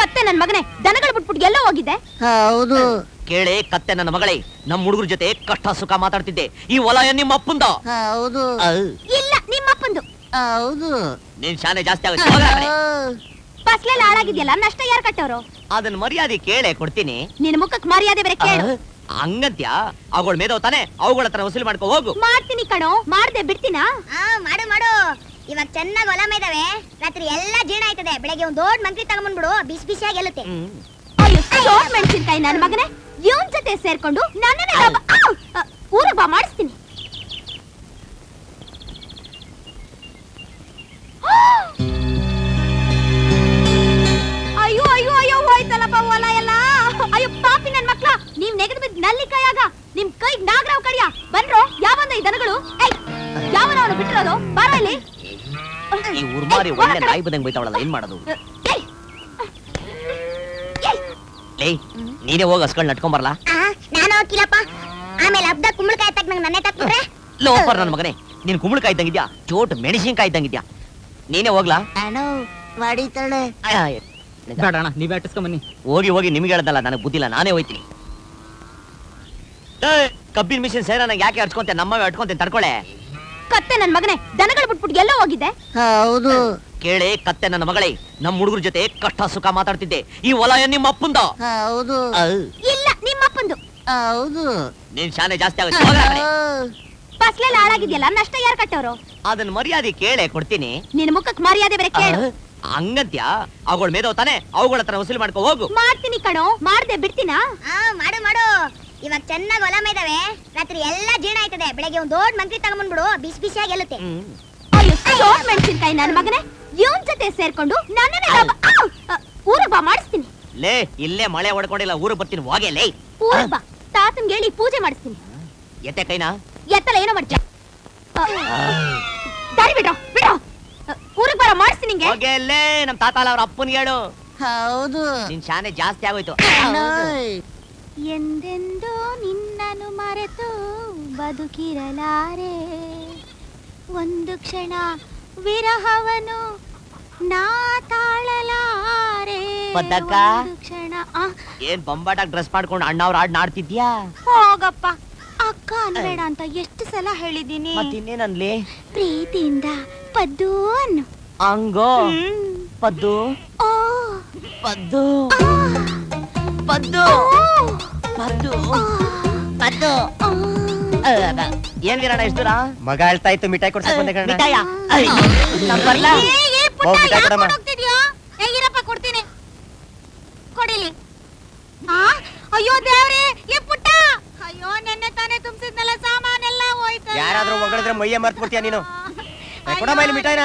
ಕತ್ತೆ ನನ್ ಮಗನೇ, ದನಗಳು ಬಿಟ್ಬಿಟ್ಟು ಎಲ್ಲೋ ಹೋಗಿದ್ದೆ? ಹೌದು. ಕೇಳೆ ಕತ್ತೆ ನನ್ನ ಮಗಳೇ, ನಮ್ಮ ಹುಡುಗರ ಜೊತೆ ಕಷ್ಟ ಸುಖ ಮಾತಾಡ್ತಿದ್ದೆ. ಈ ಹೊಲ ನಿಮ್ಮ ಅಪ್ಪಂದ? ಹೌದು. ಇಲ್ಲ, ನಿಮ್ಮ ಅಪ್ಪಂದು. ಹೌದು. ನೀನ್ ಶಾನೆ ಜಾಸ್ತಿ ಆಗುತ್ತೆ. ಫಸ್ಲೆಲ್ಲ ಹಾಳಾಗಿದ್ಯಲ್ಲ, ನಷ್ಟ ಯಾರು ಕಟ್ಟೋರು? ಅದನ್ನ ಮರ್ಯಾದೆ ಕೇಳೆ ಕೊಡ್ತೀನಿ. ನಿನ್ ಮುಖಕ್ ಮರ್ಯಾದೆ ಬೇರೆ ಕೇಳು. ಹಂಗಂತ್ಯ? ಅವುಗಳ ಮೇದವ್ ತಾನೆ, ಅವುಗಳ ಹತ್ರ ವಸೂಲಿ ಮಾಡ್ಕೊ ಹೋಗು. ಮಾಡ್ತೀನಿ ಕಣೋ, ಮಾಡ್ದೆ ಬಿಡ್ತೀನಾ? ಮಾಡು ಮಾಡು. ಇವಾಗ ಚೆನ್ನಾಗಿ ಹೊಲ ಮೇದಾವೆ, ರಾತ್ರಿ ಎಲ್ಲ ಜೀರ್ಣ ಆಯ್ತದೆ. ಬೆಳಗ್ಗೆ ಒಂದ್ ದೊಡ್ಡ ಮಂತ್ರಿ ತಗೊಂಡ್ಬಿಡು, ಬಿಸಿ ಬಿಸಿಯಾಗಿ ಗೆಲ್ಲುತ್ತೆ. ಅಯ್ಯೋ ಸೋಟ್ ಮೆಣಸಿನ್ಕಾಯಿ ನನ್ ಮಗನೇ, ಇವನ್ ಜೊತೆ ಸೇರ್ಕೊಂಡು ನನ್ನನ್ನೇ ಊರಿಗೆ ಬಾ, ಮಾಡಿಸ್ತೀನಿ. ಅಯ್ಯೋ ಅಯ್ಯೋ ಅಯ್ಯೋ, ಹೋಯ್ತಲ್ಲಪ್ಪ ಹೊಲ ಎಲ್ಲ. ಅಯ್ಯೋ ಪಾಪಿ ನನ್ ಮಕ್ಳ, ನೀವ್ ನೆಗದ್ ಬಿದ್ದು ನಲ್ಲಿ ಕೈಯಾಗ ನಿಮ್ ಕೈ ನಾಗರಾವ್ ಕಡಿಯ ಬಂದ್ರು. ಯಾವಂದ ಈ ದನಗಳು? ಯಾವನವನು ಬಿಟ್ಟಿರೋದು? ಬಾರ ಇಲ್ಲಿ. ಈ ಉರ್ಮಾರಿ ಒಳ್ಳೆ ನಾಯಿ ಬದಂಗ್ ಬೈತಾವಳಲ್ಲ, ಏನ್ ಮಾಡೋದು? ನೀನೇ ಹೋಗಿ ಹಸ್ಗಳ್ ನಟ್ಕೊಂಡ್ ಬರಲ್ಲ. ನಾನು ಹೋಗಿಲ್ಲಪ್ಪ. ಆಮೇಲೆ ಹಬ್ಬದ ಕುಂಬಳಕಾಯಿ ತಕ್ಕ ನಂಗೆ ನನ್ನೇ ತಕ್ಬಿಟ್ರೆ. ಲೋಪರ್ ನನ್ ಮಗನೇ, ನೀನ್ ಕುಂಬಳಕಾಯಿ ಇದ್ದಂಗಿದ್ಯಾ, ಚೋಟ್ ಮೆಣಸಿನ್ಕಾಯಿ ಇದ್ದಂಗಿದ್ಯಾ. ನೀನೇ ಹೋಗ್ಲಾ? ಮಾಡಿತಾಳೆ. ಬೇಡ ಅಣ್ಣ, ನೀವೇ ಅಟ್ಟಿಸ್ಕೊಂಡ್ ಬನ್ನಿ. ಹೋಗಿ ಹೋಗಿ ನಿಮ್ಗೆ ಹೇಳ್ದಲ್ಲ, ನನಗೆ ಬುದ್ಧಿಲ್ಲ, ನಾನೇ ಹೋಯ್ತೀನಿ. ಕಬ್ಬಿನ ಮಿಷಿನ್ ಸೇರ ನಂಗೆ ಯಾಕೆ ಅಡ್ಸ್ಕೊಂತೆ? ನಮ್ಮವೇ ಅಡ್ಕೊಂತೇನೆ, ತಡ್ಕೊಳೆ. ಕತ್ತೆ ನನ್ ಮಗನೇ, ದನಗಳು ಬಿಟ್ಬಿಟ್ಟು ಎಲ್ಲೋ ಹೋಗಿದ್ದೆ? ಹೌದು. ಕೇಳೆ ಕತ್ತೆ ನನ್ನ ಮಗಳೇ, ನಮ್ಮ ಹುಡುಗರ ಜೊತೆ ಕಷ್ಟ ಸುಖ ಮಾತಾಡ್ತಿದ್ದೆ. ಈ ಹೊಲ ನಿಮ್ಮ ಅಪ್ಪಂದ? ಹೌದು. ಇಲ್ಲ, ನಿಮ್ಮ ಅಪ್ಪಂದು. ಹೌದು. ನೀನ್ ಶಾನೆ ಜಾಸ್ತಿ ಆಗುತ್ತೆ. ಫಸ್ಲೆಲ್ಲ ಹಾಳಾಗಿದ್ಯಲ್ಲ, ನಷ್ಟ ಯಾರು ಕಟ್ಟೋರು? ಅದನ್ನ ಮರ್ಯಾದೆ ಕೇಳೆ ಕೊಡ್ತೀನಿ. ನಿನ್ ಮುಖಕ್ ಮರ್ಯಾದೆ ಬೇರೆ ಕೇಳು. ಹಂಗಂತ್ಯ? ಅವುಗಳ ಮೇದವ್ ತಾನೆ, ಅವುಗಳ ಹತ್ರ ವಸೂಲಿ ಮಾಡ್ಕೊ ಹೋಗು. ಮಾಡ್ತೀನಿ ಕಣೋ, ಮಾಡ್ದೆ ಬಿಡ್ತೀನಾ? ಮಾಡು ಮಾಡು. ಇವಾಗ ಚೆನ್ನಾಗಿ ಹೊಲ ಮೇದಾವೆ, ರಾತ್ರಿ ಎಲ್ಲ ಜೀರ್ಣ ಆಯ್ತದೆ. ಬೆಳಗ್ಗೆ ಒಂದ್ ದೊಡ್ಡ ಮಂತ್ರಿ ತಗೊಂಡ್ಬಿಡು, ಬಿಸಿ ಬಿಸಿಯಾಗಿ ಗೆಲ್ಲುತ್ತೆ. ಅಯ್ಯೋ ಸೋಟ್ ಮೆಣಸಿನ್ಕಾಯಿ ನನ್ ಮಗನೇ, ಇವನ್ ಜೊತೆ ಸೇರ್ಕೊಂಡು ನನ್ನನ್ನೇ ಊರಿಗೆ ಬಾ, ಮಾಡಿಸ್ತೀನಿ. ಲೇ, ಇಲ್ಲೇ ಮಳೆ ಹೊಡ್ಕೊಂಡಿಲ್ಲ, ಊರಿಗೆ ಬರ್ತೀನಿ, ಹೋಗೆ ಲೇ. ಊರಿಗೆ ಬಾ, ತಾತನ್ಗೆ ಹೇಳಿ ಪೂಜೆ ಮಾಡಿಸ್ತೀನಿ. ಎತ್ತೆ ಕೈನಾ? ಎತ್ತಲ್ಲ, ಏನೋ ಮಾಡ್ತೀಯ? ದಾರಿ ಬಿಡೋ ಬಿಡೋ, ಊರಿಗೆ ಬರ, ಮಾಡಿಸ್ತೀನಿ. ಹೋಗೆ ಲೇ, ನಮ್ ತಾತ ಅಲ್ಲ, ಅವ್ರ ಅಪ್ಪನ್ ಹೇಳು. ಹೌದು. ನಿನ್ ಶಾನೆ ಜಾಸ್ತಿ ಆಗೋಯ್ತು. ಎಂದೆಂದೋ ನಿನ್ನನ್ನು ಮರೆತು ಬದುಕಿರಲಾರೆ, ಒಂದು ಕ್ಷಣ ವಿರಹವನು ನಾ ತಾಳಲಾರೆ. ಪದ್ದಕ್ಕ, ಒಂದು ಕ್ಷಣ. ಏನ್ ಬೊಂಬಾಟಾಗಿ ಡ್ರೆಸ್ ಮಾಡ್ಕೊಂಡು ಅಣ್ಣವ್ರ ಹಾಡ್ ನಾಡ್ತಿದ್ಯಾ? ಹೋಗಪ್ಪ, ಅಕ್ಕ ಅನ್ಬೇಡ ಅಂತ ಎಷ್ಟು ಸಲ ಹೇಳಿದೀನಿ. ಮತ್ತಿನ್ನೇನನ್ಲಿ? ಪ್ರೀತಿಯಿಂದ ಪದ್ದು ಅನ್ನು. ಹಂಗೋ? ಪದ್ದು ಓ ಪದ್ದು ಪದ್ದು ಪದ್ದು ಪದ್ದು. ಏನ್ ವೀರಣ್ಣ ಇಷ್ಟು ದೂರ? ಮಗ ಹೇಳ್ತಾ ಇತ್ತು ಮಿಠಾಯಿ ಕೊಡ್ಸಕ್ ಬಂದೆ ಕಣ. ಮಿಠಾಯ? ಬರ್ಲಾ? ಕೊಡ್ತೀನಿ, ಕೊಡಿಲಿ. ಅಯ್ಯೋ ದೇವ್ರೆ, ಏ ಪುಟ್ಟ, ಅಯ್ಯೋ ನೆನ್ನೆ ತಾನೇ ತುಂಬಿಸಿದ್ನಲ್ಲ ಸಾಮಾನೆಲ್ಲ ಹೋಯ್ತು. ಯಾರಾದ್ರೂ ಹೊಗಳಿದ್ರೆ ಮೈಯ ಮರ್ತ್ ಬಿಡ್ತೀಯ ನೀನು. ಕೊಡ ಮೈಲಿ ಮಿಠಾಯಿನ.